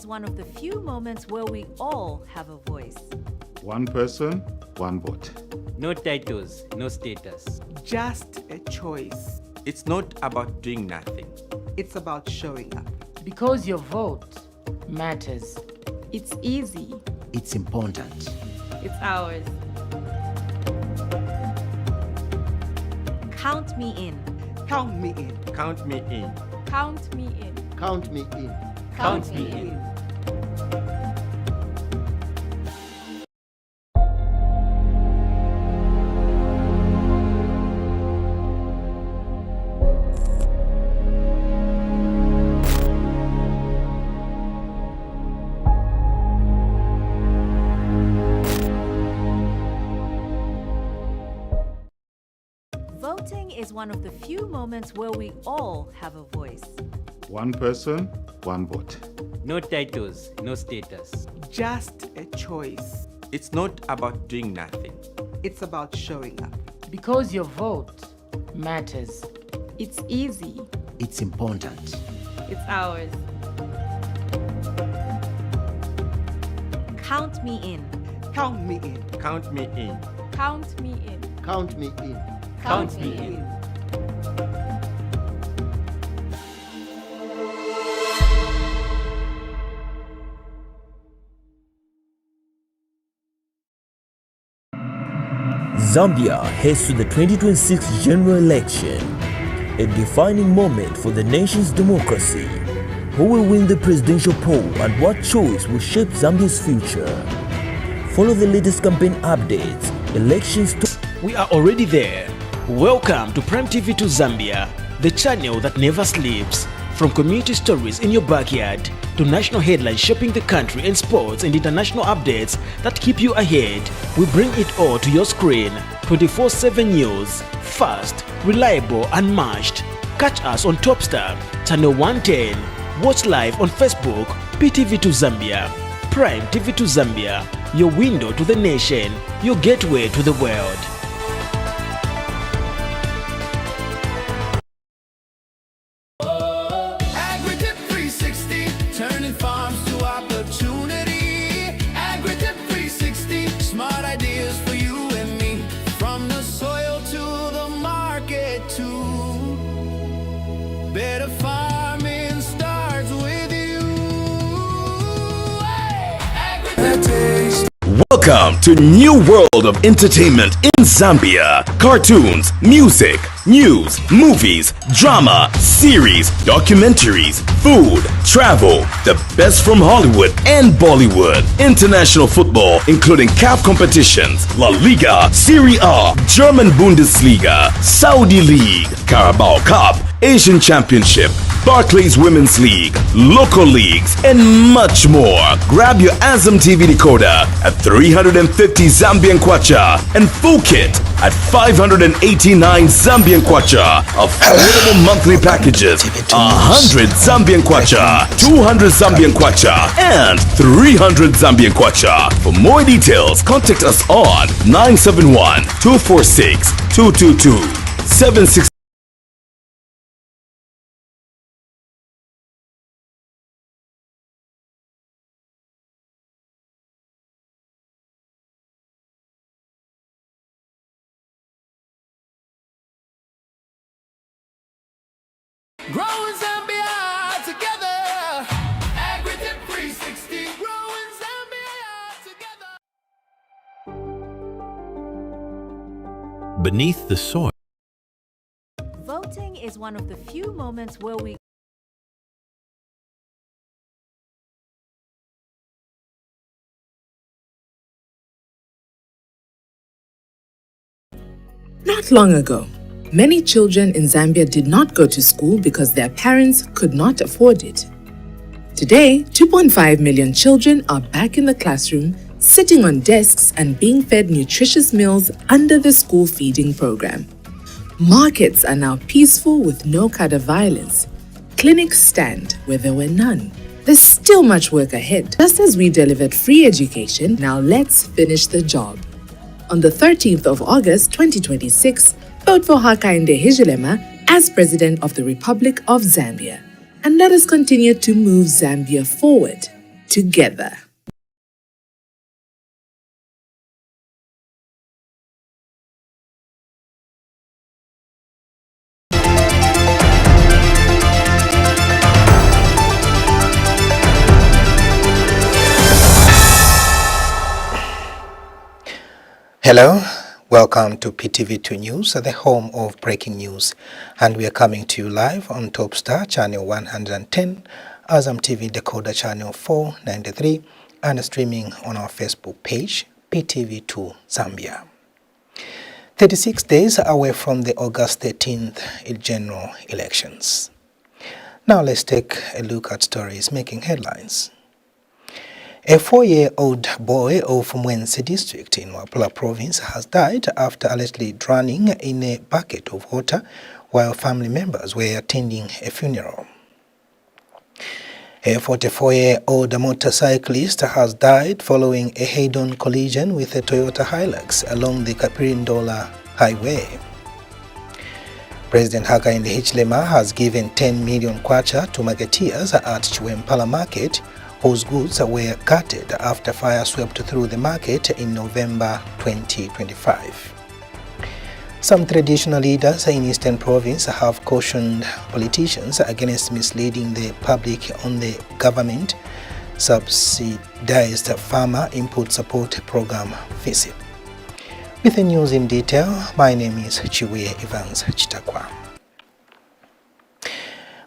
one of the few moments where we all have a voice. One person, one vote. No titles, no status. Just a choice. It's not about doing nothing. It's about showing up. Because your vote matters. It's easy. It's important. It's ours. Count me in. Count me in. Count me in. Count me in. Count me in. Count me in. Voting is one of the few moments where we all have a voice. One person, one vote. No titles, no status. Just a choice. It's not about doing nothing. It's about showing up. Because your vote matters. It's easy. It's important. It's ours. Count me in. Count me in. Count me in. Count me in. Count me in. Count me in. Zambia heads to the 2026 general election, a defining moment for the nation's democracy. Who will win the presidential poll and what choice will shape Zambia's future? Follow the latest campaign updates, elections. We are already there. Welcome to Prime TV2 Zambia, the channel that never sleeps. From community stories in your backyard to national headlines shaping the country and sports and international updates that keep you ahead, we bring it all to your screen. 24/7 news, fast, reliable, unmatched. Catch us on Topstar, channel 110. Watch live on Facebook, Ptv2 Zambia. Prime TV2 Zambia, your window to the nation, your gateway to the world. Better farming starts with you. Welcome to new world of entertainment in Zambia. Cartoons, music, news, movies, drama, series, documentaries, food, travel, the best from Hollywood and Bollywood. International football, including CAF competitions, La Liga, Serie A, German Bundesliga, Saudi League, Carabao Cup, Asian Championship, Barclays Women's League, local leagues, and much more. Grab your Azam TV decoder at 350 Zambian Kwacha and full kit at 589 Zambian Kwacha. Affordable monthly packages: 100 Zambian Kwacha, 200 Zambian Kwacha, and 300 Zambian Kwacha. For more details, contact us on 971 246 222 76. Growing Zambia together. Agritech 360. Growing Zambia together. Beneath the soil. Voting is one of the few moments where we Not long ago, many children in Zambia did not go to school because their parents could not afford it. Today, 2.5 million children are back in the classroom, sitting on desks and being fed nutritious meals under the school feeding program. Markets are now peaceful with no kind of violence. Clinics stand where there were none. There's still much work ahead. Just as we delivered free education, now let's finish the job. On the 13th of August 2026, vote for Hakainde Hichilema as President of the Republic of Zambia. And let us continue to move Zambia forward. together. Hello, welcome to Ptv2 News, the home of breaking news, and we are coming to you live on Top Star channel 110, Azam TV decoder channel 493, and streaming on our Facebook page Ptv2 Zambia. 36 days away from the August 13th general elections. Now let's take a look at stories making headlines. A 4-year-old boy of Mwense District in Luapula Province has died after allegedly drowning in a bucket of water while family members were attending a funeral. A 44-year-old motorcyclist has died following a head-on collision with a Toyota Hilux along the Kapiri Ndola Highway. President Hakainde Hichilema has given 10 million kwacha to marketeers at Chiwempala Market, whose goods were gutted after fire swept through the market in November 2025. Some traditional leaders in Eastern Province have cautioned politicians against misleading the public on the government-subsidized farmer input support program FISP. With the news in detail, my name is Chiwempala.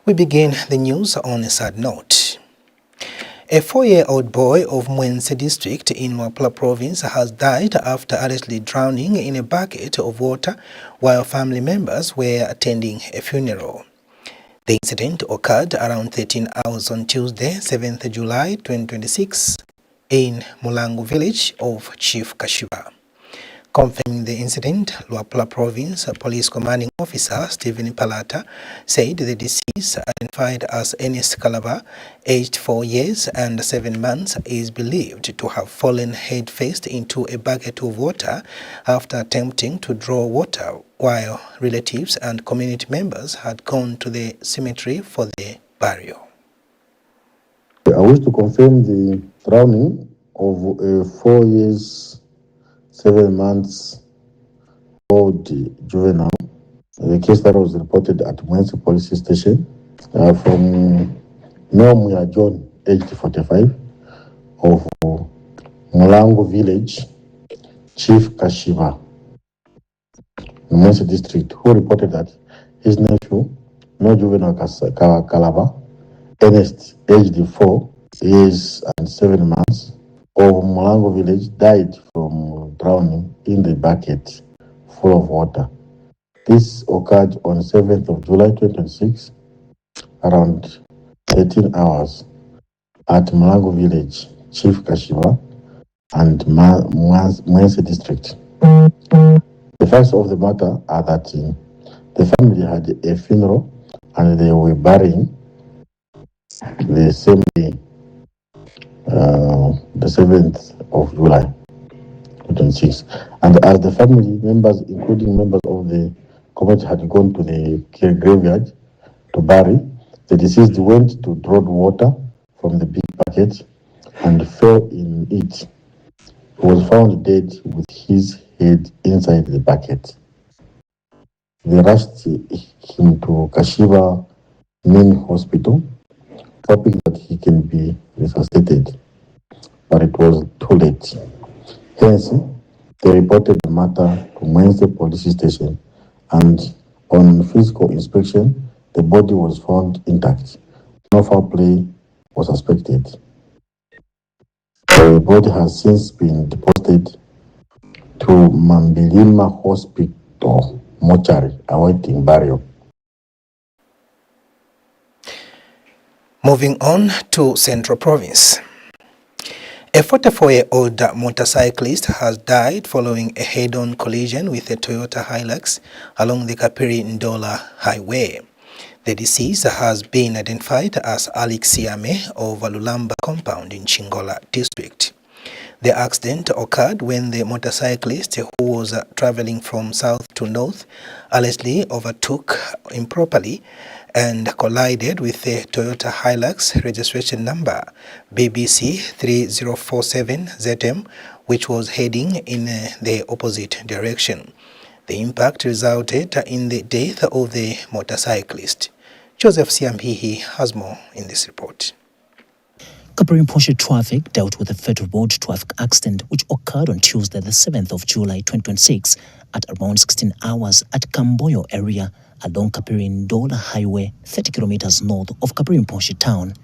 We begin the news on a sad note. A 4-year-old boy of Mwense District in Luapula Province has died after allegedly drowning in a bucket of water while family members were attending a funeral. The incident occurred around 13 hours on Tuesday, 7th July 2026 in Mulangu village of Chief Kashiba. Confirming the incident, Luapula Province Police Commanding Officer Stephen Palata said the deceased, identified as Enes Kalaba, aged 4 years and 7 months, is believed to have fallen head-first into a bucket of water after attempting to draw water, while relatives and community members had gone to the cemetery for the burial. I wish to confirm the drowning of a 4 years 7 months old juvenile. The case that was reported at Mwense Police Station from Nomya John, aged 45, of Mulangu Village, Chief Kashiba, Mwense District, who reported that his nephew, no juvenile Kalaba, Ernest, aged 4 years and 7 months, of Mulangu Village, died from drowning in the bucket full of water. This occurred on 7th of July 2026, around 13 hours at Mulangu Village, Chief Kashiba, and Mwense District. The facts of the matter are that the family had a funeral and they were burying the same day, the 7th of July 2026. And as the family members, including members of the community, had gone to the graveyard to bury, the deceased went to draw water from the big bucket and fell in it. He was found dead with his head inside the bucket. They rushed him to Kashiba main hospital, hoping that he can be resuscitated, but it was too late. Hence, they reported the matter to Mwense Police Station, and on physical inspection, the body was found intact. No foul play was suspected. The body has since been deposited to Mambilima Hospital mortuary, awaiting burial. Moving on to Central Province. A 44-year-old motorcyclist has died following a head-on collision with a Toyota Hilux along the Kapiri Ndola Highway. The deceased has been identified as Alex Siame of Lulamba compound in Chingola district. The accident occurred when the motorcyclist who was traveling from south to north allegedly overtook improperly and collided with the Toyota Hilux registration number BBC 3047ZM, which was heading in the opposite direction. The impact resulted in the death of the motorcyclist. Joseph Siamhihi has more in this report. Kapiri traffic dealt with a fatal road traffic accident which occurred on Tuesday, the 7th of July 2026 at around 16 hours at Kamboyo area along Kapiri Ndola Highway, 30 kilometers north of Kapiri town.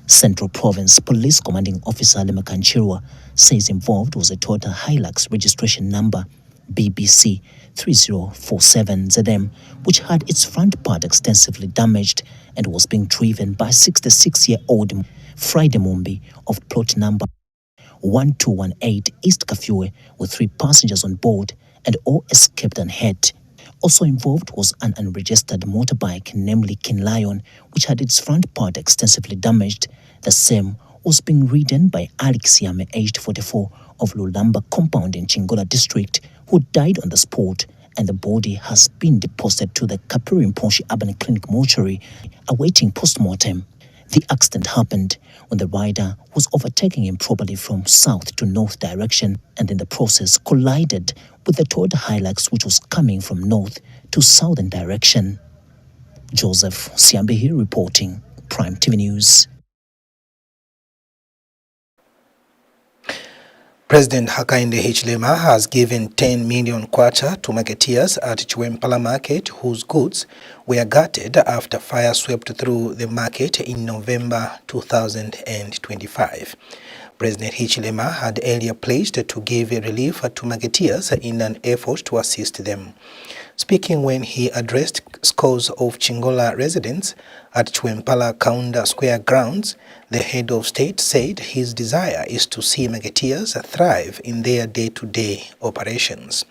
Central Province Police Commanding Officer Lemakanchirwa says involved was a Toyota Hilux registration number BBC 3047ZM, which had its front part extensively damaged and was being driven by 66-year-old Friday Mumbi of plot number 1218 East Kafue with 3 passengers on board and all escaped unhurt. Also involved was an unregistered motorbike, namely King Lion, which had its front part extensively damaged. The same was being ridden by Alex Yame, aged 44, of Lulamba compound in Ndola District, who died on the spot, and the body has been deposited to the Kapiri Urban Clinic mortuary, awaiting post-mortem. The accident happened when the rider was overtaking improperly from south to north direction and in the process collided with the Toyota Hilux, which was coming from north to southern direction. Joseph Siambihi reporting, Prime TV News. President Hakainde Hichilema has given 10 million kwacha to marketeers at Chiwempala Market whose goods were gutted after fire swept through the market in November 2025. President Hichilema had earlier pledged to give relief to marketeers in an effort to assist them. Speaking when he addressed scores of Chingola residents at Chiwempala Kaunda Square grounds, the head of state said his desire is to see marketeers thrive in their day-to-day operations.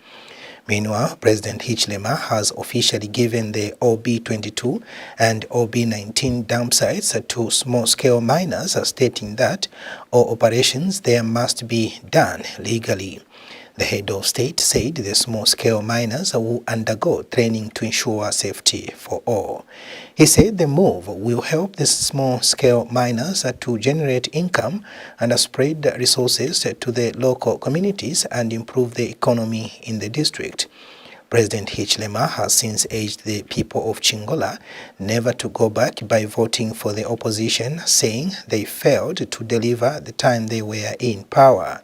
Meanwhile, President Hichilema has officially given the OB22 and OB19 dump sites to small-scale miners, stating that all operations there must be done legally. The head of state said the small-scale miners will undergo training to ensure safety for all. He said the move will help the small-scale miners to generate income and spread resources to the local communities and improve the economy in the district. President Hichilema has since urged the people of Chingola never to go back by voting for the opposition, saying they failed to deliver the time they were in power.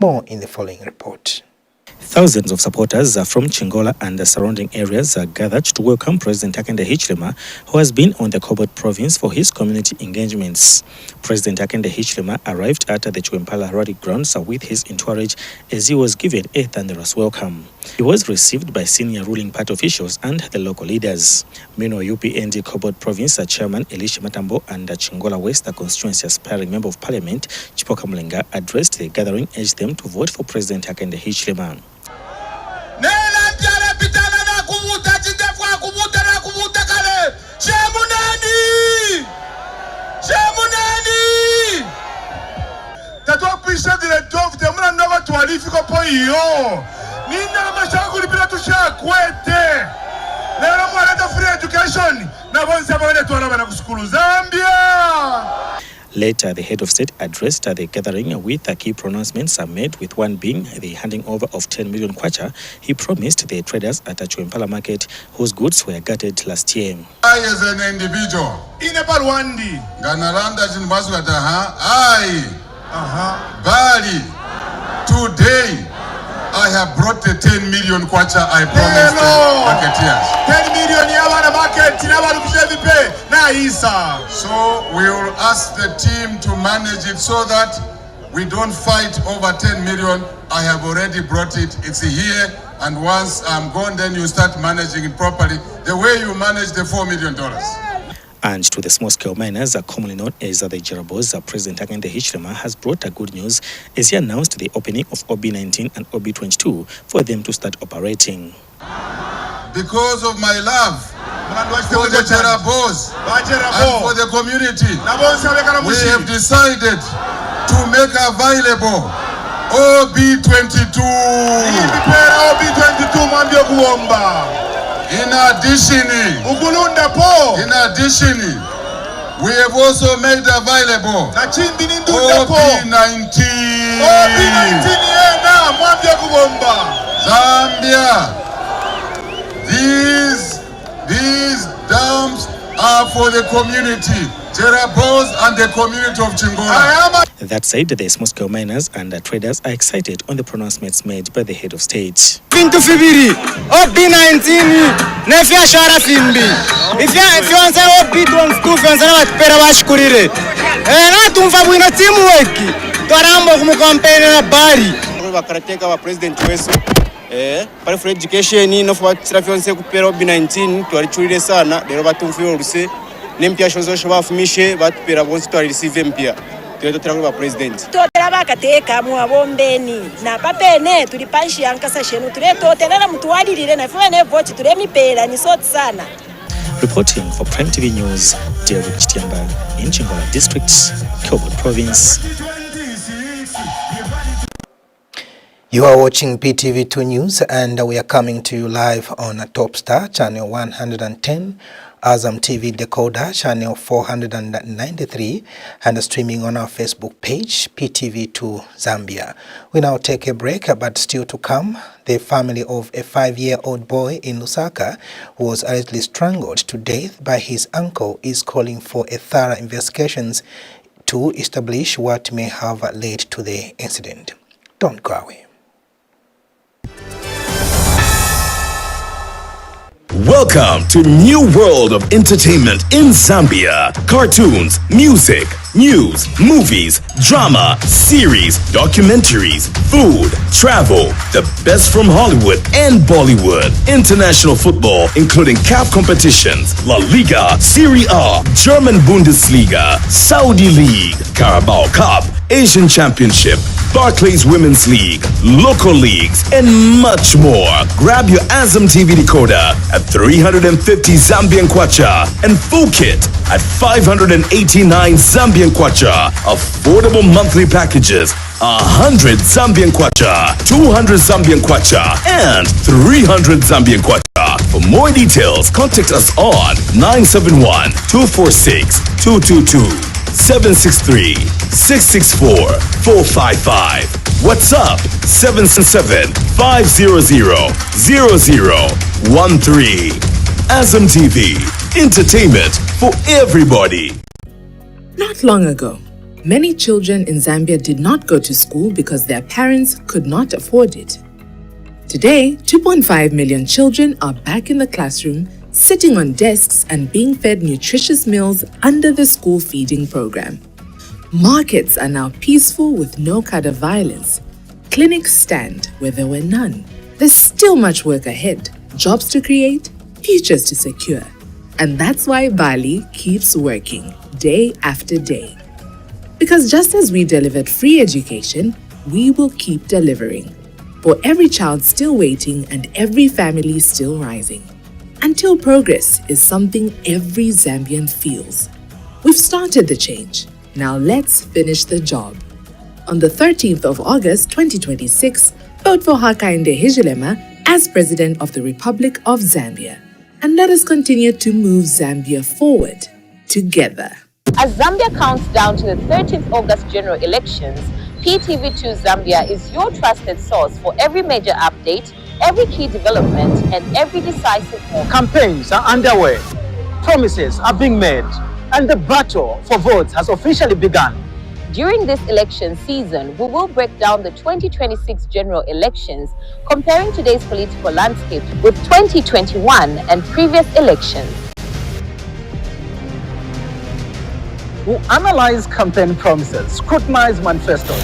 More in the following report. Thousands of supporters from Chingola and the surrounding areas are gathered to welcome President Hakainde Hichilema, who has been on the Government Province for his community engagements. President Hakainde Hichilema arrived at the Chiwempala rally grounds with his entourage as he was given a thunderous welcome. He was received by senior ruling party officials and the local leaders. Meanwhile, UPND Government Province Chairman Elisha Matambo and Chingola West constituency aspiring Member of Parliament Chipoka Mulenga addressed the gathering, urged them to vote for President Hakainde Hichilema. Later, the head of state addressed the gathering with key pronouncements made, with one being the handing over of 10 million kwacha he promised the traders at Chiwempala Market whose goods were gutted last year. I, as an individual, in a Parwandi, Ganaranda Jinbaswataha, Bali, today, I have brought the 10 million kwacha I promised the marketeers. 10 million yawana market, so we will ask the team to manage it so that we don't fight over 10 million. I have already brought it, it's here, and once I'm gone, then you start managing it properly, the way you manage the $4 million. And to the small-scale miners, commonly known as the Jerabos, President Hakainde Hichilema has brought good news as he announced the opening of OB19 and OB22 for them to start operating. Because of my love for the Jerabos and for the community, we have decided to make available OB22. In addition, we have also made available OB19. Zambia. These dams are for the community, Terabos and the community of Chingola. That said, the small-scale miners and traders are excited on the pronouncements made by the head of state. OB19, nefia shara simbi. If you want to OB22, if you want to pera washkurire. Na tumfa buina teamwork. Twarambo kumukampeni na bari. Bakarateka wa president wesu. Pare for education no for trafionse kupera OB19 twarichurire sana lero batumfuye uruse nempya shozo shabafumishe batupera bonse twari receive mpya. Toyota President. Totera bakateka mu abombeni na papene tuli panshi yankasa shenu tule totera mutwalirire na fene vote tule mipera ni soti sana. Reporting for Ptv2 News, Chiwempala in Ndola District, Government Province. You are watching Ptv2 News and we are coming to you live on Top Star channel 110, Azam TV Decoder channel 493 and streaming on our Facebook page Ptv2 Zambia. We now take a break, but still to come, the family of a 5-year-old boy in Lusaka who was allegedly strangled to death by his uncle is calling for a thorough investigations to establish what may have led to the incident. Don't go away. Welcome to New World of Entertainment in Zambia. Cartoons, music, news, movies, drama, series, documentaries, food, travel, the best from Hollywood and Bollywood, international football, including CAF competitions, La Liga, Serie A, German Bundesliga, Saudi League, Carabao Cup, Asian Championship, Barclays Women's League, local leagues, and much more. Grab your Azam TV decoder at 350 Zambian kwacha and full kit at 589 Zambian kwacha. Affordable monthly packages, 100 Zambian kwacha, 200 Zambian kwacha, and 300 Zambian kwacha. For more details, contact us on 971-246-222. 763-664-455. WhatsApp 777-500-0013. Azam TV, entertainment for everybody. Not long ago, many children in Zambia did not go to school because their parents could not afford it. Today, 2.5 million children are back in the classroom, sitting on desks and being fed nutritious meals under the school feeding program. Markets are now peaceful with no kind of violence. Clinics stand where there were none. There's still much work ahead, jobs to create, futures to secure. And that's why Bali keeps working day after day. Because just as we delivered free education, we will keep delivering. For every child still waiting and every family still rising. Until progress is something every Zambian feels. We've started the change. Now let's finish the job. On the 13th of August 2026, vote for Hakainde Hichilema as President of the Republic of Zambia. And let us continue to move Zambia forward together. As Zambia counts down to the 13th August general elections, Ptv2 Zambia is your trusted source for every major update, every key development, and every decisive moment. Campaigns are underway, promises are being made, and the battle for votes has officially begun. During this election season, we will break down the 2026 general elections, comparing today's political landscape with 2021 and previous elections. We'll analyze campaign promises, scrutinize manifestos,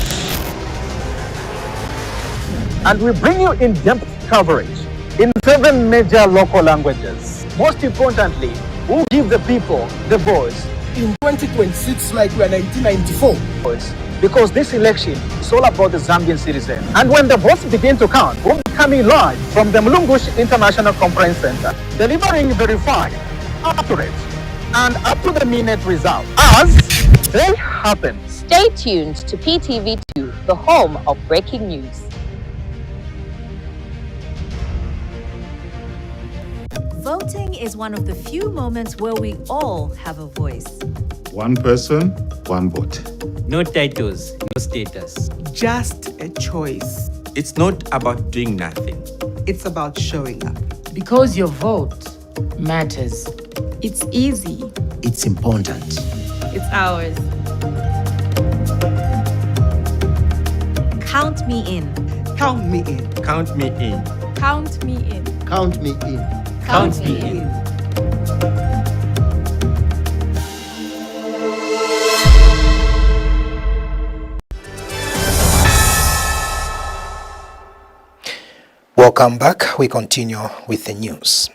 and we bring you in-depth coverage in 7 major local languages. Most importantly, we'll give the people the voice in 2026 like we are 1994. Because this election is all about the Zambian citizen. And when the votes begin to count, we'll be coming live from the Mulungush International Conference Center, delivering verified, accurate, and up-to-the-minute results as they happen. Stay tuned to Ptv2. the home of breaking news. Voting is one of the few moments where we all have a voice. One person, one vote. No titles, no status. Just a choice. It's not about doing nothing. It's about showing up. Because your vote matters. It's easy. It's important. It's ours. Count me in. Count me in. Count me in. Count me in. Count me in. Count me in. Welcome back. We continue with the news.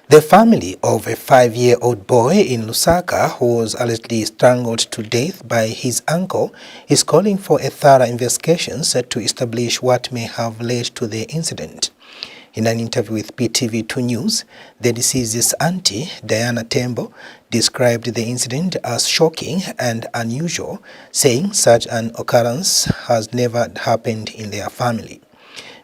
The family of a 5-year-old boy in Lusaka who was allegedly strangled to death by his uncle is calling for a thorough investigation to establish what may have led to the incident. In an interview with Ptv2 News, the deceased's auntie, Diana Tembo, described the incident as shocking and unusual, saying such an occurrence has never happened in their family.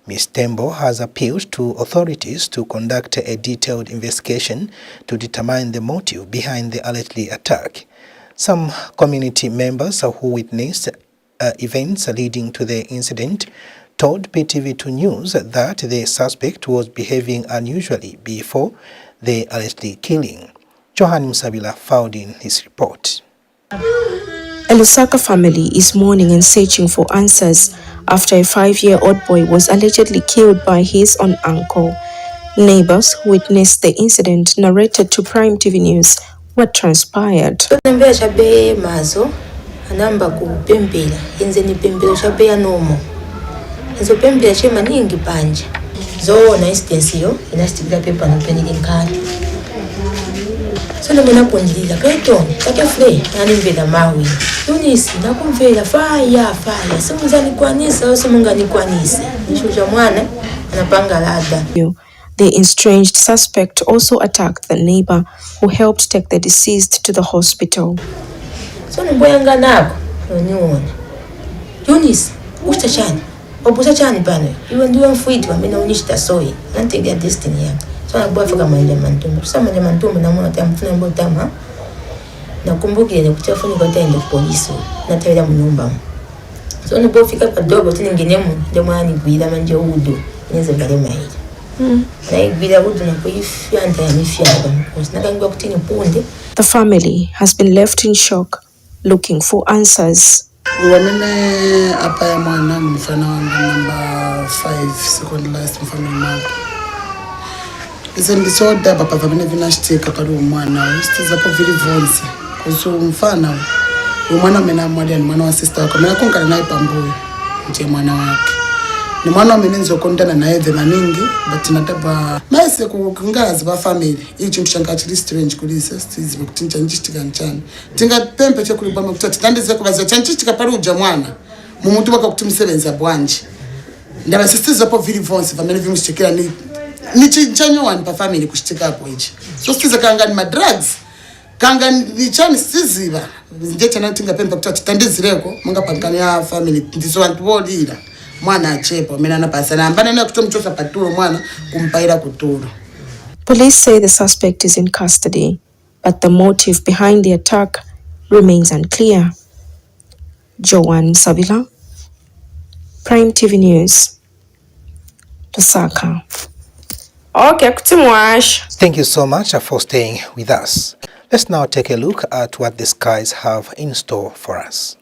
Ms. Tembo has appealed to authorities to conduct a detailed investigation to determine the motive behind the alleged attack. Some community members who witnessed events leading to the incident told Ptv2 News that the suspect was behaving unusually before the alleged killing. Johan Musabila filed in his report. A Lusaka family is mourning and searching for answers after a 5-year-old boy was allegedly killed by his own uncle. Neighbors who witnessed the incident narrated to Prime TV News what transpired. Sono mena pondila kaito takefle animvela mawi Unisi nakumvela faya simuzani kwanisa simungani kwanisa nishuja mwana anapangalada. The estranged suspect also attacked the neighbor who helped take the deceased to the hospital. Sono mboyanga nako niona Unisi ustachani obusa chani pano iwe ndiwe mfuiti wamena unishita soyi nantega destiny yanga. So nakuwa fika manje mantumbu. Sasa manje mantumbu na mwana tamfuna mbo tama. Nakumbuki ile kutafuni kwa tenda polisi. Natawela mnyumba. So nipo fika padogo tini ngenemu ndio mwana gwira manje udo. Inaweza ngale mai. Na igwira udo na kuifia anta ya mifia hapa. Nakangwa kutini punde. The family has been left in shock, looking for answers. Wamene apa ya mwana mfana wangu number 5 second last mfana wangu. Ndisoda papa vamene vinashiteka pali umwana usitiza po vili vonse kuzo mfana umwana amene amwali ni mwana wa sister wako amene akongana naye pambuyo ndiye mwana wake ni mwana amene nzokondana naye ve maningi but nataba maise kungazi ba family ichi ntushanga chili strange kulisa stizi kutinja nchitika nchani tinga pempe chekuli bama kutati tandize kubaza chanchitika pali uja mwana mumutu baka kutimisebenza bwanje ndaba sisters po vili vonse vamene vimushikira ni nichanyo wani pa family kushtika hapo hichi so siza kanga ni madrugs kanga ni chani siziba njete na tinga pembe kutati tandizireko munga pankani ya family ndizo wantu bodira mwana achepa mena na pasana ambana na kutomchosa patulo mwana kumpaira kuturo. Police say the suspect is in custody, but the motive behind the attack remains unclear. Joan Sabila, Prime TV News, Lusaka. Okay, kutimwash. Thank you so much for staying with us. Let's now take a look at what the skies have in store for us.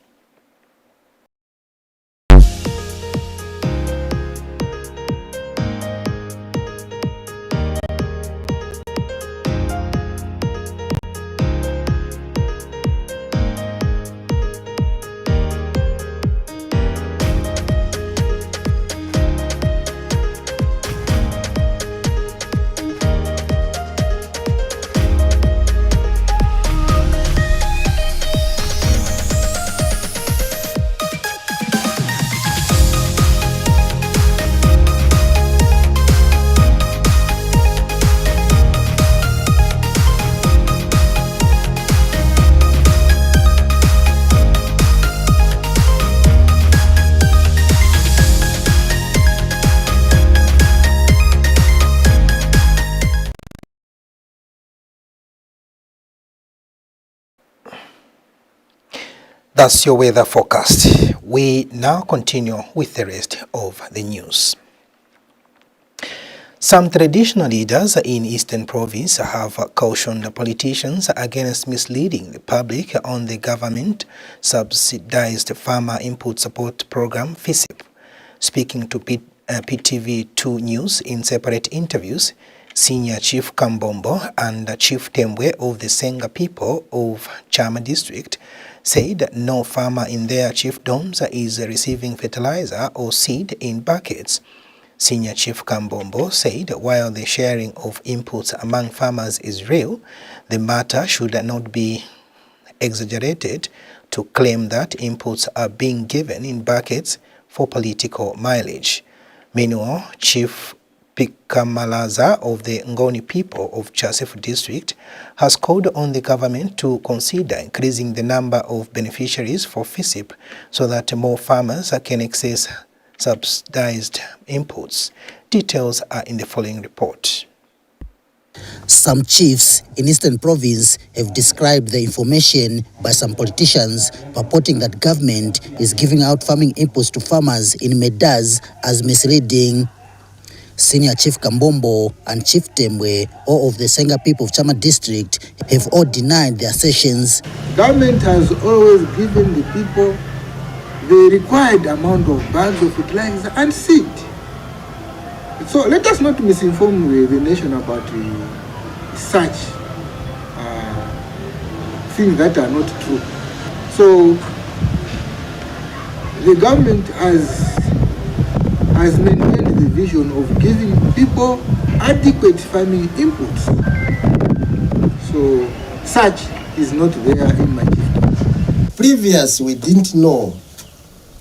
That's your weather forecast. We now continue with the rest of the news. Some traditional leaders in Eastern Province have cautioned politicians against misleading the public on the government-subsidized Farmer Input Support Program, FISP. Speaking to Ptv2 News in separate interviews, Senior Chief Kambombo and Chief Temwe of the Senga people of Chama District said no farmer in their chiefdoms is receiving fertilizer or seed in buckets. Senior Chief Kambombo said while the sharing of inputs among farmers is real, the matter should not be exaggerated to claim that inputs are being given in buckets for political mileage. Meanwhile, Chief Pikamalaza of the Ngoni people of Chasefu District has called on the government to consider increasing the number of beneficiaries for FISP so that more farmers can access subsidized inputs. Details are in the following report. Some chiefs in Eastern Province have described the information by some politicians purporting that government is giving out farming inputs to farmers in Medas as misleading. Senior Chief Kambombo and Chief Temwe, all of the Senga people of Chama District, have all denied the assertions. Government has always given the people the required amount of bags of fertilizer and seed. So let us not misinform the nation about such things that are not true. So the government has maintained the vision of giving people adequate farming inputs. So such is not there in my chiefdom. Previous, we didn't know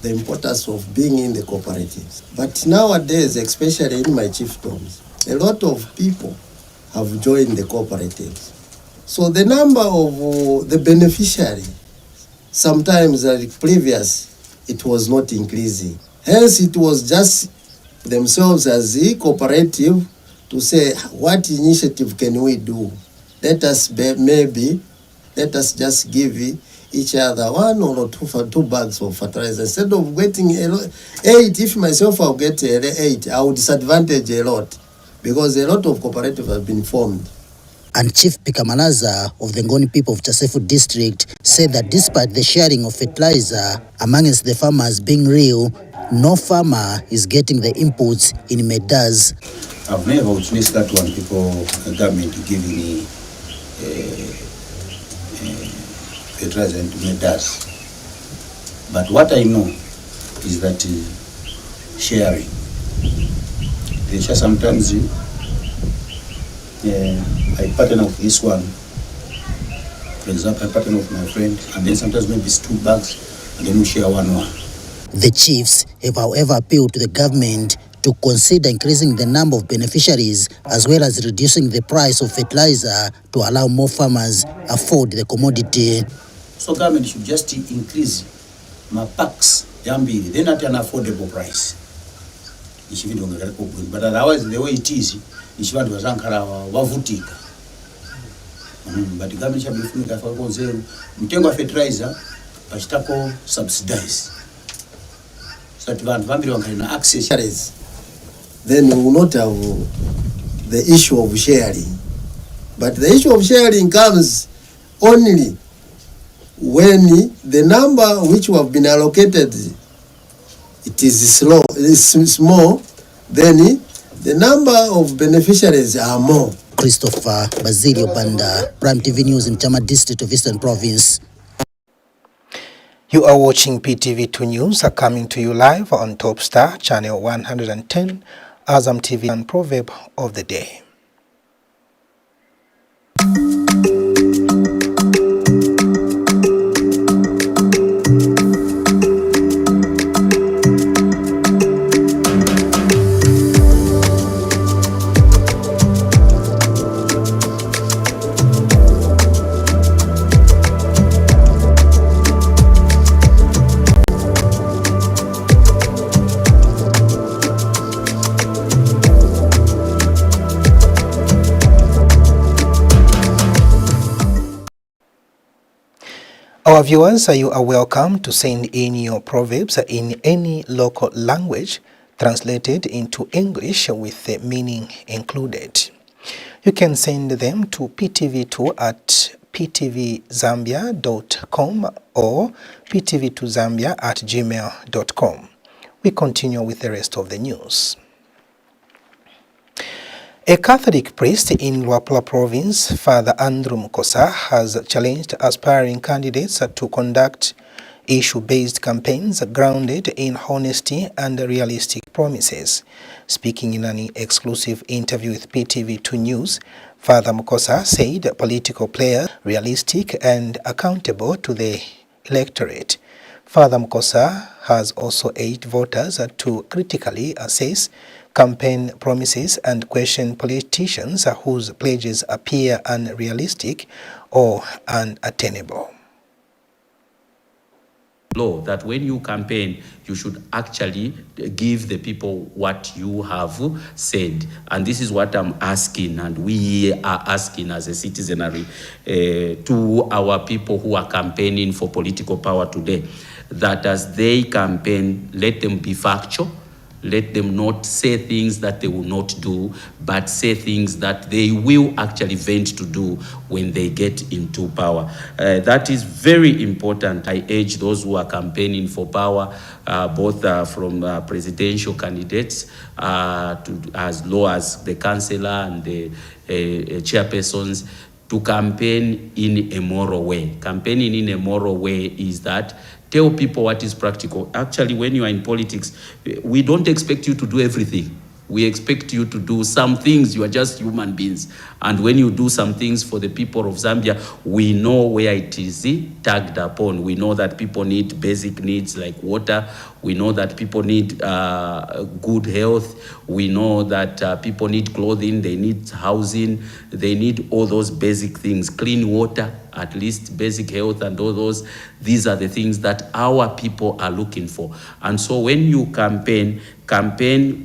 the importance of being in the cooperatives. But nowadays, especially in my chiefdoms, a lot of people have joined the cooperatives. So the number of the beneficiary, sometimes like previous, it was not increasing. Hence, it was just themselves as the cooperative to say, what initiative can we do? Let us just give each other one or two bags of fertilizer. Instead of getting 8, if myself I'll get 8, I would disadvantage a lot because a lot of cooperatives have been formed. And Chief Pikamalaza of the Ngoni people of Chasefu District said that despite the sharing of fertilizer amongst the farmers being real, no farmer is getting the inputs in Medas. I've never witnessed that one, people, government giving me fertilizer into Medas. But what I know is that sharing. They share sometimes. I partner with this one. For example, I partner with my friend, and then sometimes maybe it's 2 bags, and then we share one. The chiefs have, however, appealed to the government to consider increasing the number of beneficiaries as well as reducing the price of fertilizer to allow more farmers afford the commodity. So government should just increase my packs, yambili, then at an affordable price. But otherwise, the way it is, it's what was ankara wavutika. But the government should be funika for zero. Mtengo fertilizer, pachitako subsidized. So that family can access. Then we will not have the issue of sharing. But the issue of sharing comes only when the number which have been allocated it is small, then the number of beneficiaries are more. Christopher Basilio Banda, Prime TV News in Chama District of Eastern Province. You are watching Ptv2 News, coming to you live on Top Star, channel 110, Azam TV, and Proverb of the Day. Our viewers, you are welcome to send in your proverbs in any local language translated into English with the meaning included. You can send them to ptv2 at ptvzambia.com or ptv2zambia@gmail.com. We continue with the rest of the news. A Catholic priest in Luapula Province, Father Andrew Mukosa, has challenged aspiring candidates to conduct issue-based campaigns grounded in honesty and realistic promises. Speaking in an exclusive interview with Ptv2 News, Father Mukosa said political players are realistic and accountable to the electorate. Father Mukosa has also urged voters to critically assess campaign promises and question politicians whose pledges appear unrealistic or unattainable. Law that when you campaign, you should actually give the people what you have said. And this is what I'm asking, and we are asking as a citizenry to our people who are campaigning for political power today, that as they campaign, let them be factual. Let them not say things that they will not do, but say things that they will actually vent to do when they get into power. That is very important. I urge those who are campaigning for power, both from presidential candidates as low as the councillor and the chairpersons, to campaign in a moral way. Campaigning in a moral way is that tell people what is practical. Actually, when you are in politics, we don't expect you to do everything. We expect you to do some things. You are just human beings. And when you do some things for the people of Zambia, we know where it is tagged upon. We know that people need basic needs like water. We know that people need good health. We know that people need clothing, they need housing, they need all those basic things, clean water, at least basic health and all those. These are the things that our people are looking for. And so when you campaign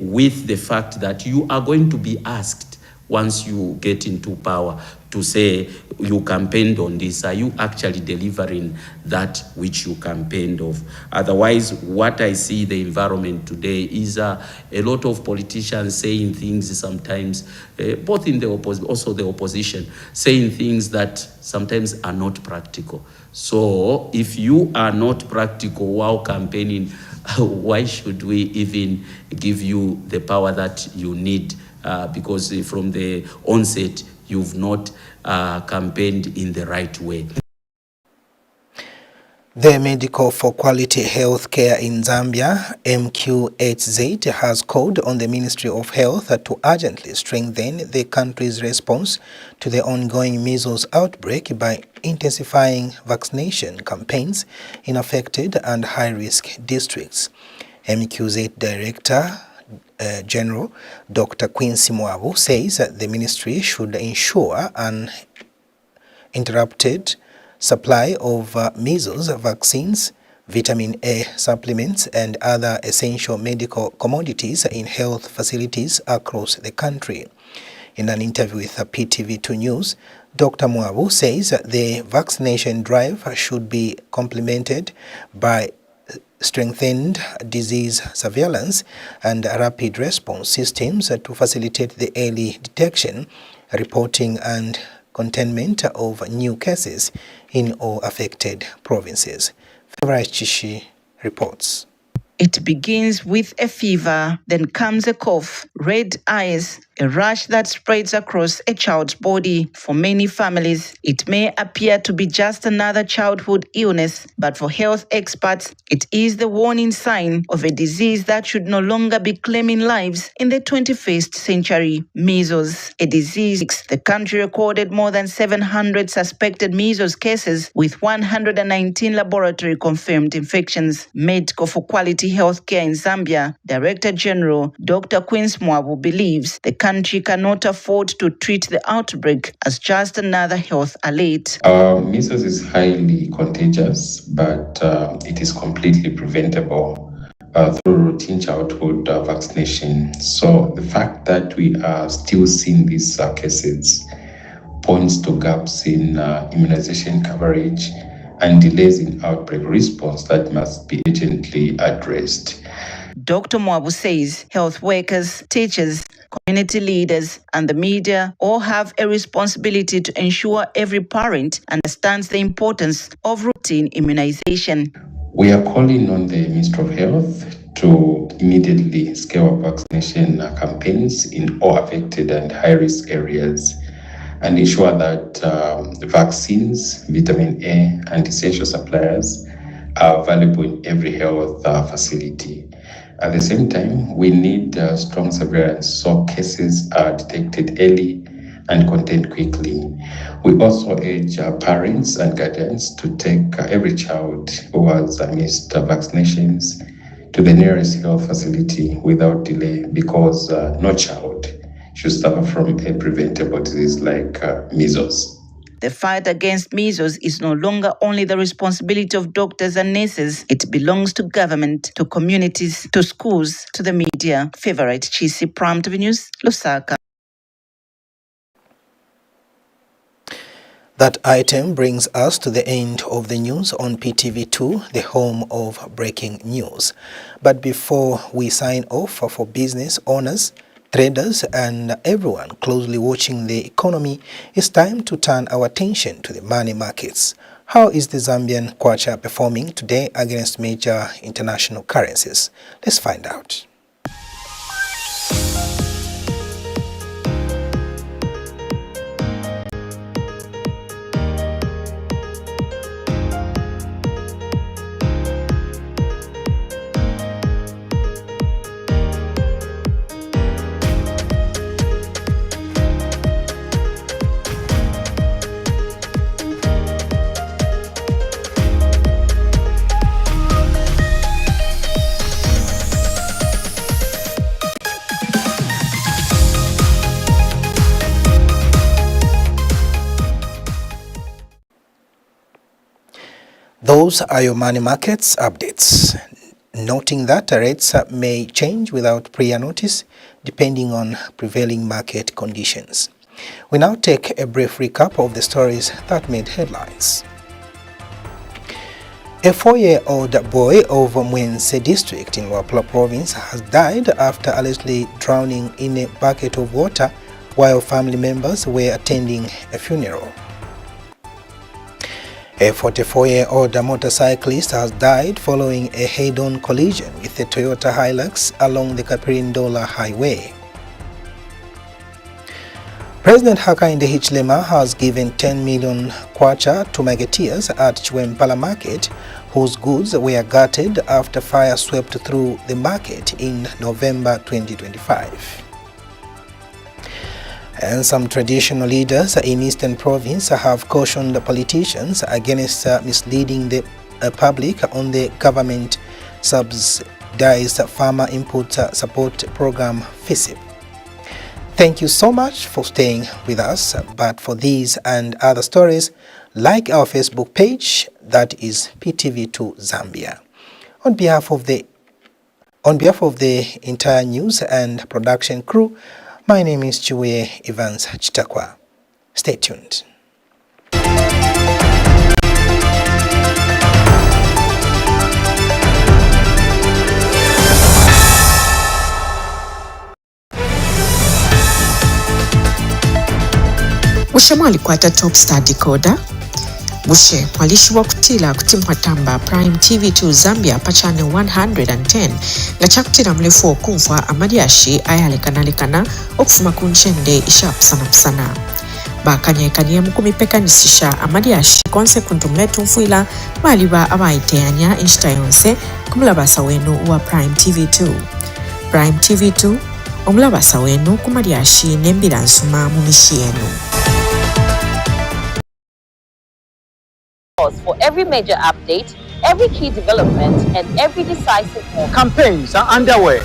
with the fact that you are going to be asked once you get into power to say you campaigned on this. Are you actually delivering that which you campaigned of? Otherwise, what I see the environment today is a lot of politicians saying things sometimes, both in the also the opposition, saying things that sometimes are not practical. So if you are not practical while campaigning, why should we even give you the power that you need? Because from the onset, you've not campaigned in the right way. The Medical for Quality Health Care in Zambia, MQHZ, has called on the Ministry of Health to urgently strengthen the country's response to the ongoing measles outbreak by intensifying vaccination campaigns in affected and high-risk districts. MQZ Director General Dr. Quincy Mwabu says that the ministry should ensure an uninterrupted supply of measles vaccines, vitamin A supplements, and other essential medical commodities in health facilities across the country. In an interview with Ptv2 News, Dr. Mwabu says that the vaccination drive should be complemented by strengthened disease surveillance and rapid response systems to facilitate the early detection, reporting and containment of new cases in all affected provinces. Favourite Chishi reports. It begins with a fever, then comes a cough, red eyes, a rash that spreads across a child's body. For many families, it may appear to be just another childhood illness, but for health experts, it is the warning sign of a disease that should no longer be claiming lives in the 21st century. Measles, a disease. The country recorded more than 700 suspected measles cases with 119 laboratory confirmed infections. Medical for Quality Healthcare in Zambia, Director General Dr. Quincy Mwabu believes the country cannot afford to treat the outbreak as just another health alert. Measles is highly contagious, but it is completely preventable through routine childhood vaccination. So the fact that we are still seeing these cases points to gaps in immunization coverage and delays in outbreak response that must be urgently addressed. Dr. Mwabu says health workers, teachers, community leaders, and the media all have a responsibility to ensure every parent understands the importance of routine immunization. We are calling on the Ministry of Health to immediately scale up vaccination campaigns in all affected and high-risk areas and ensure that vaccines, vitamin A, and essential supplies are available in every health facility. At the same time, we need strong surveillance so cases are detected early and contained quickly. We also urge parents and guardians to take every child who has missed vaccinations to the nearest health facility without delay, because no child should suffer from a preventable disease like measles. The fight against measles is no longer only the responsibility of doctors and nurses. It belongs to government, to communities, to schools, to the media. Favorite Chisi, Ptv2 News, Lusaka. That item brings us to the end of the news on Ptv2, the home of breaking news. But before we sign off, for business owners, traders, and everyone closely watching the economy, it's time to turn our attention to the money markets. How is the Zambian kwacha performing today against major international currencies? Let's find out. Those are your money markets updates. Noting that rates may change without prior notice depending on prevailing market conditions. We now take a brief recap of the stories that made headlines. A 4-year-old boy of Mwense District in Luapula Province has died after allegedly drowning in a bucket of water while family members were attending a funeral. A 44-year-old motorcyclist has died following a head-on collision with a Toyota Hilux along the Kapiri Ndola Highway. President Hakainde Hichilema has given 10 million kwacha to marketeers at Chiwempala Market, whose goods were gutted after fire swept through the market in November 2025. And some traditional leaders in Eastern Province have cautioned politicians against misleading the public on the government-subsidized farmer input support program FISP. Thank you so much for staying with us. But for these and other stories, like our Facebook page, that is Ptv2 Zambia. On behalf of the entire news and production crew, my name is Chiwempala. Stay tuned. Bushe mwalikwata Top Star Decoder. Bushe mwalishiwa kutila kutimwatamba Prime TV2 Zambia pa channel 110 nga chakutira mlefu okumfwa amadiashi ayalekanalekana okufuma kunchende ishapusana. Bakanyekanye mukumipekanisisha amadiashi konse kuntumletu mfuila maliba abaiteanya inshita yonse kumulabasa wenu wa Prime TV2. Prime TV2 omulabasa wenu kumadiashi nembilansuma mumishi yenu. For every major update, every key development, and every decisive moment. Campaigns are underway,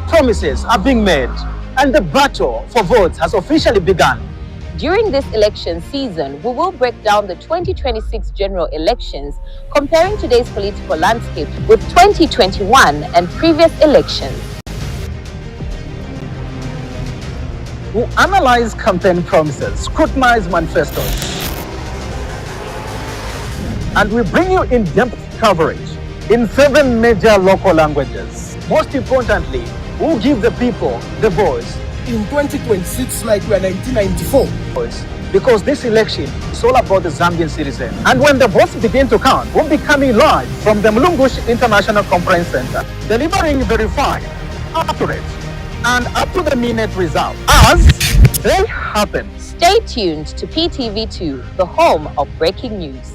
promises are being made, and the battle for votes has officially begun. During this election season, we will break down the 2026 general elections, comparing today's political landscape with 2021 and previous elections. We'll analyze campaign promises, scrutinize manifestos, and we bring you in-depth coverage in 7 major local languages. Most importantly, we'll give the people the voice in 2026 like we are 1994. Because this election is all about the Zambian citizen. And when the votes begin to count, we'll be coming live from the Mlungush International Conference Center, delivering verified, accurate, and up-to-the-minute results as they happen. Stay tuned to PTV2, the home of breaking news.